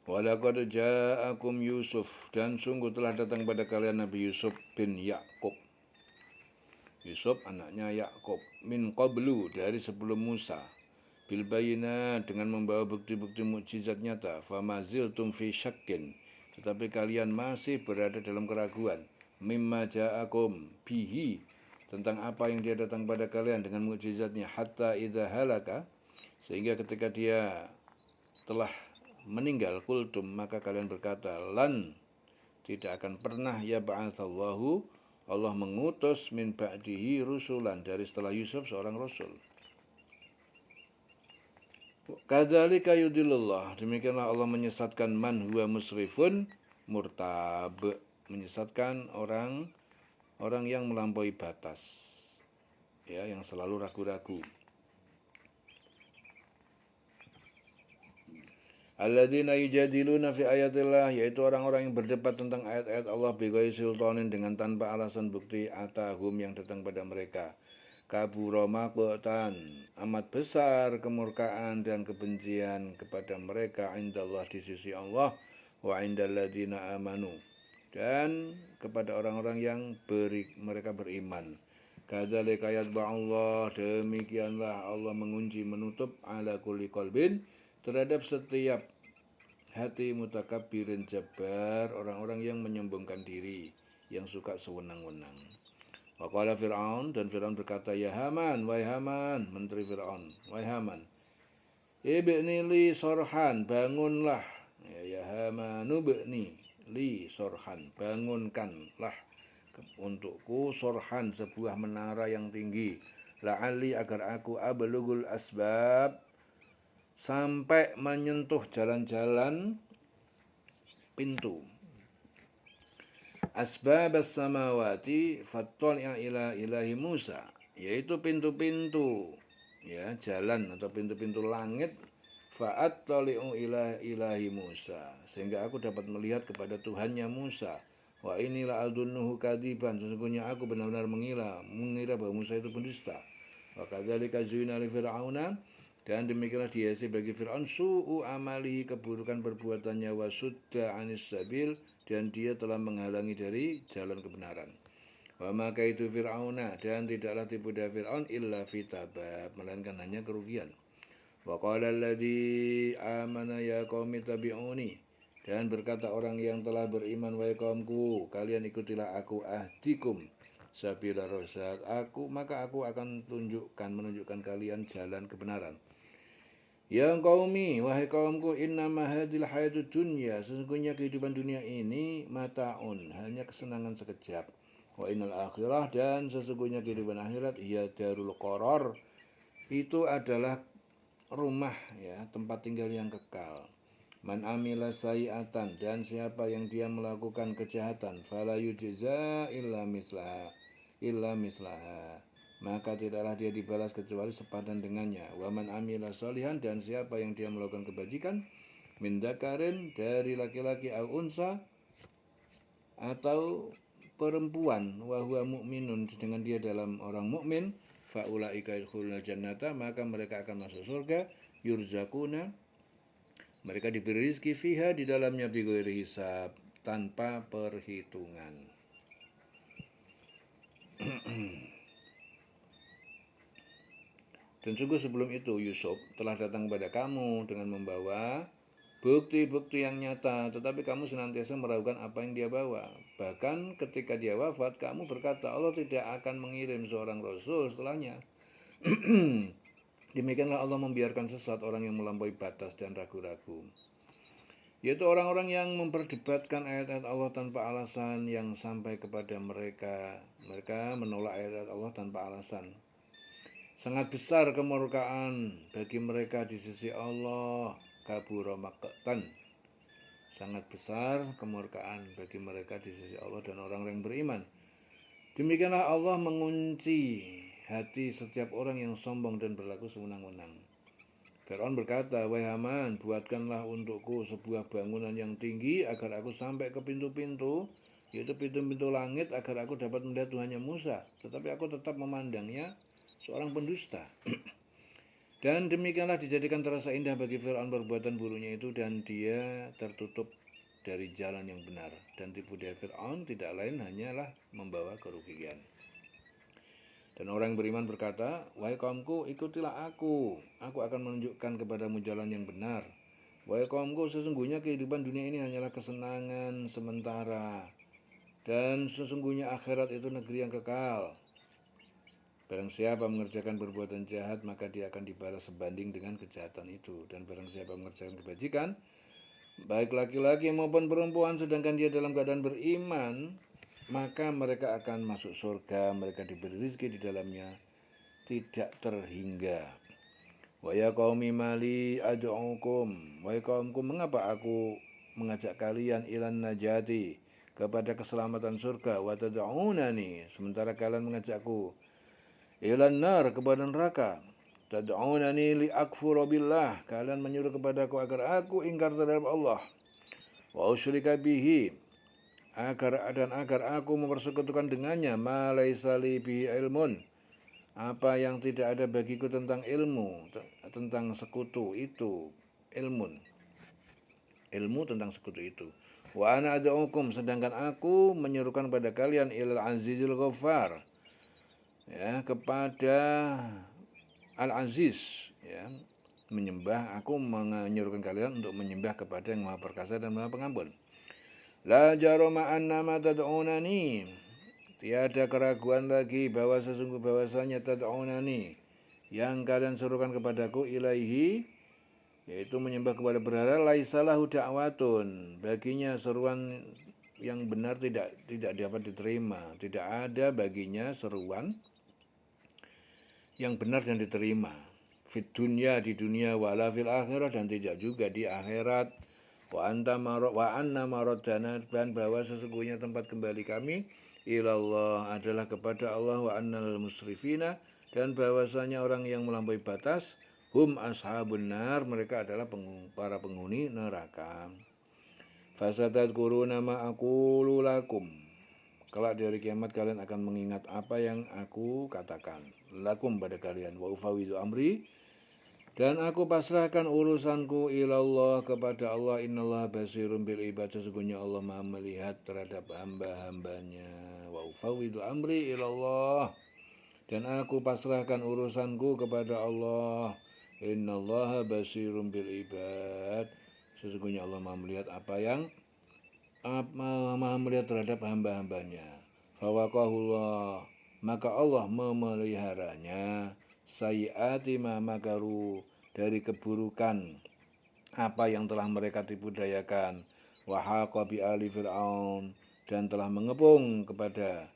Walaqad ja'akum Yusuf, dan sungguh telah datang pada kalian Nabi Yusuf bin Yakub. Yusuf anaknya Yakub, min qablu, dari sebelum Musa, bil bayinat, dengan membawa bukti-bukti mukjizat nyata, famaziltum fi syakkin, tetapi kalian masih berada dalam keraguan, mimma ja'akum bihi, tentang apa yang dia datang pada kalian dengan mukjizatnya, hatta idza halaka, sehingga ketika dia telah meninggal, kultum, maka kalian berkata, lan, tidak akan pernah ya ba'atsallahu, Allah mengutus min ba'dihi rusulan, dari setelah Yusuf seorang rasul. Kadzalika yudillullah, demikianlah Allah menyesatkan man huwa musrifun murtab, menyesatkan orang yang melampaui batas, ya, yang selalu ragu-ragu. Alladzina yujadiluna fi ayatillah, yaitu orang-orang yang berdebat tentang ayat-ayat Allah bighairi sultanin, dengan tanpa alasan bukti, atahum, yang datang pada mereka. Kabura maqtan, amat besar kemurkaan dan kebencian kepada mereka, indallah, di sisi Allah, wa indalladzina amanu, dan kepada orang-orang yang mereka beriman. Kadzalika yatba'ullah, demikianlah Allah mengunci, menutup, ala kulli qalbin, terhadap setiap hati mutakabbirin jabbar, orang-orang yang menyombongkan diri, yang suka sewenang-wenang. Wa qala Fir'aun, dan Fir'aun berkata, ya Haman, wahai Haman, menteri Fir'aun, wahai Haman, ibni li sorhan, bangunlah, ya Hamanu bni li sorhan, bangunkanlah untukku, sorhan, sebuah menara yang tinggi, la'ali, agar aku ablugul asbab, sampai menyentuh jalan-jalan pintu. Asbab as-samawati fattali'a ila ilahi Musa, yaitu pintu-pintu, ya, jalan atau pintu-pintu langit, fa'attali'u ila ilahi Musa, sehingga aku dapat melihat kepada Tuhannya Musa. Wa inilah adunnuhu kadiban, sesungguhnya aku benar-benar mengira bahwa Musa itu pendusta. Wa kadzalika zuyyina li fir'auna, dan demikianlah dihiasi bagi Fir'aun su'u amalihi, keburukan perbuatannya, wa sudda anis sabil, dan dia telah menghalangi dari jalan kebenaran. Wa maka itu Fir'auna, dan tidaklah tipu daya Fir'aun, illa fitabab, melainkan hanya kerugian. Wa qala alladzi amana ya qaumi tabi'uni, dan berkata orang yang telah beriman, wahai kaumku, kalian ikutilah aku, ahdikum sabila rasyad, maka aku akan menunjukkan kalian jalan kebenaran. Ya qaumi, wahai kaumku, innama hadil hayatud dunya, sesungguhnya kehidupan dunia ini, mataun, hanya kesenangan sekejap. Wa innal akhirah, dan sesungguhnya kehidupan akhirat, ya darul qarar, itu adalah rumah, ya, tempat tinggal yang kekal. Man amila sayi'atan, dan siapa yang dia melakukan kejahatan, fala yujza illa mislaha, maka tidaklah dia dibalas kecuali sepadan dengannya. Waman amila solihan, dan siapa yang dia melakukan kebajikan, min dzakarin, dari laki-laki, au unsa, atau perempuan, wa huwa mu'minun, dengan dia dalam orang mukmin, fa ulaika yadkhuluna jannata, maka mereka akan masuk surga, yurzakuna, mereka diberi rezeki, fiha, di dalamnya, bighairi hisab, tanpa perhitungan. Dan sungguh sebelum itu Yusuf telah datang kepada kamu dengan membawa bukti-bukti yang nyata, tetapi kamu senantiasa meragukan apa yang dia bawa. Bahkan ketika dia wafat, kamu berkata, Allah tidak akan mengirim seorang rasul setelahnya. Demikianlah Allah membiarkan sesat orang yang melampaui batas dan ragu-ragu, yaitu orang-orang yang memperdebatkan ayat-ayat Allah tanpa alasan, yang sampai kepada mereka menolak ayat-ayat Allah tanpa alasan. Sangat besar kemurkaan bagi mereka di sisi Allah, kabura maqtan, sangat besar kemurkaan bagi mereka di sisi Allah dan orang-orang yang beriman. Demikianlah Allah mengunci hati setiap orang yang sombong dan berlaku sewenang-wenang. Fir'aun berkata, wahai Haman, buatkanlah untukku sebuah bangunan yang tinggi agar aku sampai ke pintu-pintu, yaitu pintu-pintu langit, agar aku dapat melihat Tuhannya Musa. Tetapi aku tetap memandangnya seorang pendusta. Dan demikianlah dijadikan terasa indah bagi Fir'aun perbuatan buruknya itu, dan dia tertutup dari jalan yang benar. Dan tipu daya Fir'aun tidak lain hanyalah membawa kerugian. Dan orang yang beriman berkata, wahai kaumku, ikutilah aku akan menunjukkan kepadamu jalan yang benar. Wahai kaumku, sesungguhnya kehidupan dunia ini hanyalah kesenangan sementara, dan sesungguhnya akhirat itu negeri yang kekal. Barang siapa mengerjakan perbuatan jahat, maka dia akan dibalas sebanding dengan kejahatan itu. Dan barang siapa mengerjakan kebajikan, baik laki-laki maupun perempuan, sedangkan dia dalam keadaan beriman, maka mereka akan masuk surga, mereka diberi rezeki di dalamnya, tidak terhingga. Wa ya qaumi mali ad'ukum, wahai kaumku, mengapa aku mengajak kalian ilan najati, kepada keselamatan surga, wa tad'unani, sementara kalian mengajakku ilan nar, kepada neraka. Tad'unani li akfura billah, kalian menyuruh kepadaku agar aku ingkar terhadap Allah. Wa usyrika bihi, agar aku mempersekutukan dengannya ma laisa li bihi ilmun, apa yang tidak ada bagiku tentang ilmu, tentang sekutu itu, ilmu tentang sekutu itu. Wa ana ad'ukum, sedangkan aku menyerukan pada kalian ilal azizil ghaffar, ya, kepada Al-Aziz, ya, aku menyerukan kalian untuk menyembah kepada yang Maha Perkasa dan Maha Pengampun. La jarama annama tad'unani, tiada keraguan lagi bahwa bahwasanya tad'unani, yang kalian serukan kepadaku, ilaihi, yaitu menyembah kepada berhala, laisalahu da'watun, baginya seruan yang benar tidak dapat diterima, tidak ada baginya seruan yang benar dan diterima. Fit dunya, di dunia, wala fil akhirah, dan tidak juga di akhirat. Wa anna maradana, dan bahwa sesungguhnya tempat kembali kami ilallah adalah kepada Allah. Wa annal musrifina, dan bahwasanya orang yang melampaui batas, hum ashabun nar, mereka adalah para penghuni neraka. Fasatadkuruna ma aqulu lakum, kelak di hari kiamat kalian akan mengingat apa yang aku katakan lakum pada kalian. Wa ufawidu amri, dan aku pasrahkan urusanku ilallah, kepada Allah. Innallaha basirun bil ibad, sesungguhnya Allah Maha melihat terhadap hamba-hambanya. Wa ufawidu amri ilallah, dan aku pasrahkan urusanku kepada Allah. Innallaha basirun bil ibad, sesungguhnya Allah Maha melihat Maha melihat terhadap hamba-hambanya. Fawaqahullah, maka Allah memeliharanya, sayyiati ma makaru, dari keburukan apa yang telah mereka tipu dayakan. Wa haqa bi ali fir'aun, dan telah mengepung kepada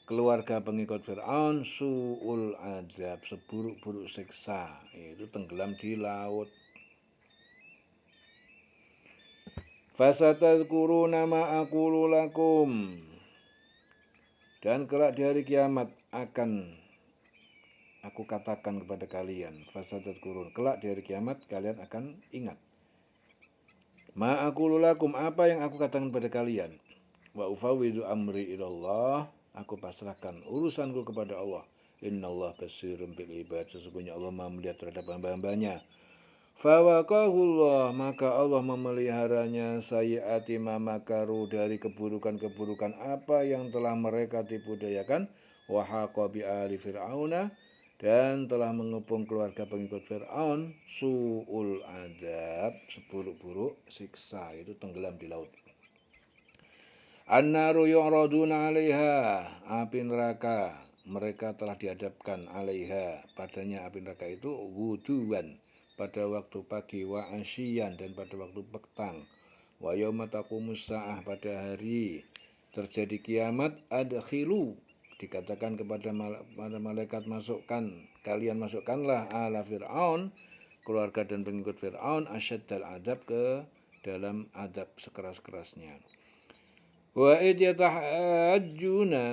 keluarga pengikut Fir'aun su'ul azab, seburuk-buruk siksa, yaitu tenggelam di laut. Fasatadkuruna ma aqulu lakum, dan kelak di hari kiamat akan aku katakan kepada kalian. Fasatadkurun, kelak di hari kiamat kalian akan ingat. Ma aqulu lakum, apa yang aku katakan kepada kalian. Wa ufawwidu amri ilallah, aku pasrahkan urusanku kepada Allah. Innallaha basirun bil ibad, sesungguhnya Allah Maha melihat terhadap hamba-hambanya. Fawaqahullah, maka Allah memeliharanya, sayyiati ma makaru, dari keburukan-keburukan apa yang telah mereka tipu dayakan. Wa haqa bi ali fir'auna, dan telah mengepung keluarga pengikut Fir'aun su'ul azab, seburuk-buruk siksa, itu tenggelam di laut. An-naru yu'raduna 'alaiha, api neraka, mereka telah dihadapkan, 'alaiha, padanya api neraka itu, wuduwan, pada waktu pagi, wa asyian, dan pada waktu petang, wa yauma taqumus saah, pada hari terjadi kiamat, adkhilu, dikatakan kepada malaikat, kalian masukkanlah ala fir'aun, keluarga dan pengikut Fir'aun, asyaddal adab, ke dalam adab sekeras-kerasnya. Wa id yatahajjuna,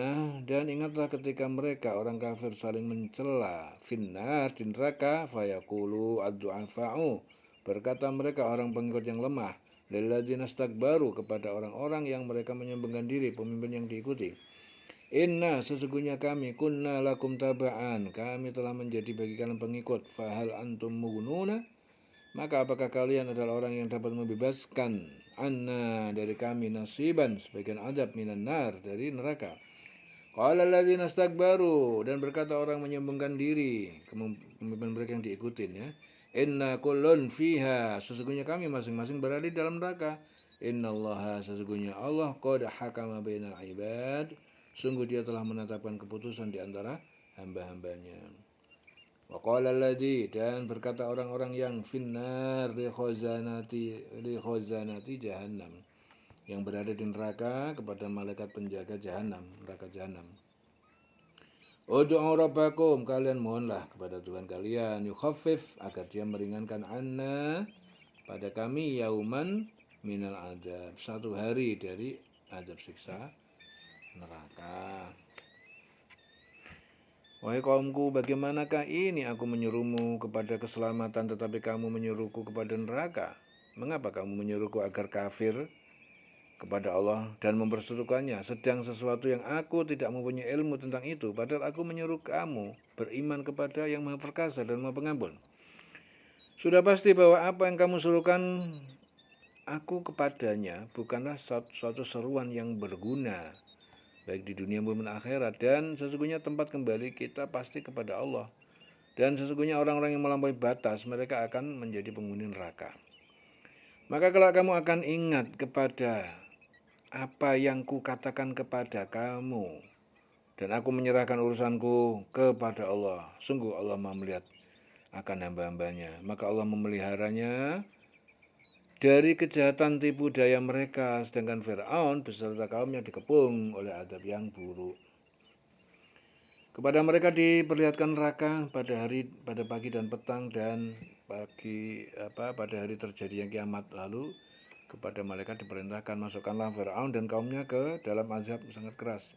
dan ingatlah ketika mereka orang kafir saling mencela, finnar, di neraka, fayaqulu ad-du'afa'u, berkata mereka orang pengikut yang lemah, lilladzina istakbaru, kepada orang-orang yang mereka menyombongkan diri, pemimpin yang diikuti, Inna sesungguhnya kami kunna lakum taba'an, kami telah menjadi bagi kalian pengikut. Fahal antum mughnuna, maka apakah kalian adalah orang yang dapat membebaskan anna dari kami nasiban sebagian adab minan nar dari neraka. Qala alladzina istakbaru, dan berkata orang menyombongkan diri, pemimpin mereka yang diikutin ya. Inna kullun fiha, sesungguhnya kami masing-masing berada di dalam neraka. Innallaha, sesungguhnya Allah qad hakama bainal ibad, sungguh dia telah menetapkan keputusan di antara hamba-hambanya. Wa qala alladzi, dan berkata orang-orang yang finnar li khazanati jahannam, yang berada di neraka kepada malaikat penjaga jahanam, neraka jahanam. Ud'u rabbakum, kalian mohonlah kepada Tuhan kalian, yukhaffif, agar dia meringankan anna pada kami yauman minal adab, satu hari dari adab siksa neraka. Wahai kaumku, bagaimanakah ini aku menyuruhmu kepada keselamatan tetapi kamu menyuruhku kepada neraka? Mengapa kamu menyuruhku agar kafir kepada Allah dan mempersekutukannya, sedang sesuatu yang aku tidak mempunyai ilmu tentang itu, padahal aku menyuruh kamu beriman kepada yang Maha Perkasa dan Maha Pengampun. Sudah pasti bahwa apa yang kamu suruhkan aku kepadanya bukanlah suatu seruan yang berguna, baik di dunia maupun akhirat, dan sesungguhnya tempat kembali kita pasti kepada Allah. Dan sesungguhnya orang-orang yang melampaui batas, mereka akan menjadi penghuni neraka. Maka kalau kamu akan ingat kepada apa yang kukatakan kepada kamu, dan aku menyerahkan urusanku kepada Allah, sungguh Allah Maha melihat akan hamba-hambanya, maka Allah memeliharanya dari kejahatan tipu daya mereka, sedangkan Fir'aun beserta kaumnya dikepung oleh adab yang buruk. Kepada mereka diperlihatkan neraka pada pagi dan petang, dan pada hari terjadinya kiamat. Lalu kepada mereka diperintahkan, masukkanlah Fir'aun dan kaumnya ke dalam azab sangat keras.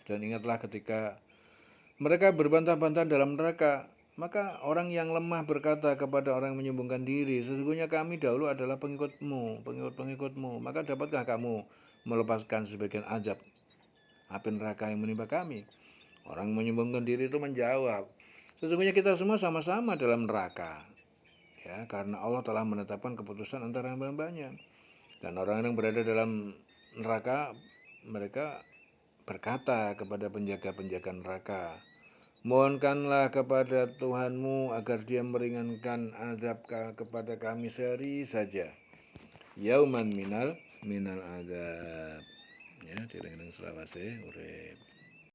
Dan ingatlah ketika mereka berbantah-bantah dalam neraka, maka orang yang lemah berkata kepada orang yang menyombongkan diri, sesungguhnya kami dahulu adalah pengikut-pengikutmu, maka dapatkah kamu melepaskan sebagian azab api neraka yang menimpa kami? Orang menyombongkan diri itu menjawab, sesungguhnya kita semua sama-sama dalam neraka, ya, karena Allah telah menetapkan keputusan antara hamba-hambanya. Dan orang yang berada dalam neraka, mereka berkata kepada penjaga-penjaga neraka, mohonkanlah kepada Tuhanmu agar dia meringankan azab kepada kami sehari saja. Yauman minal azab. Ya, direng-reng selawase urip.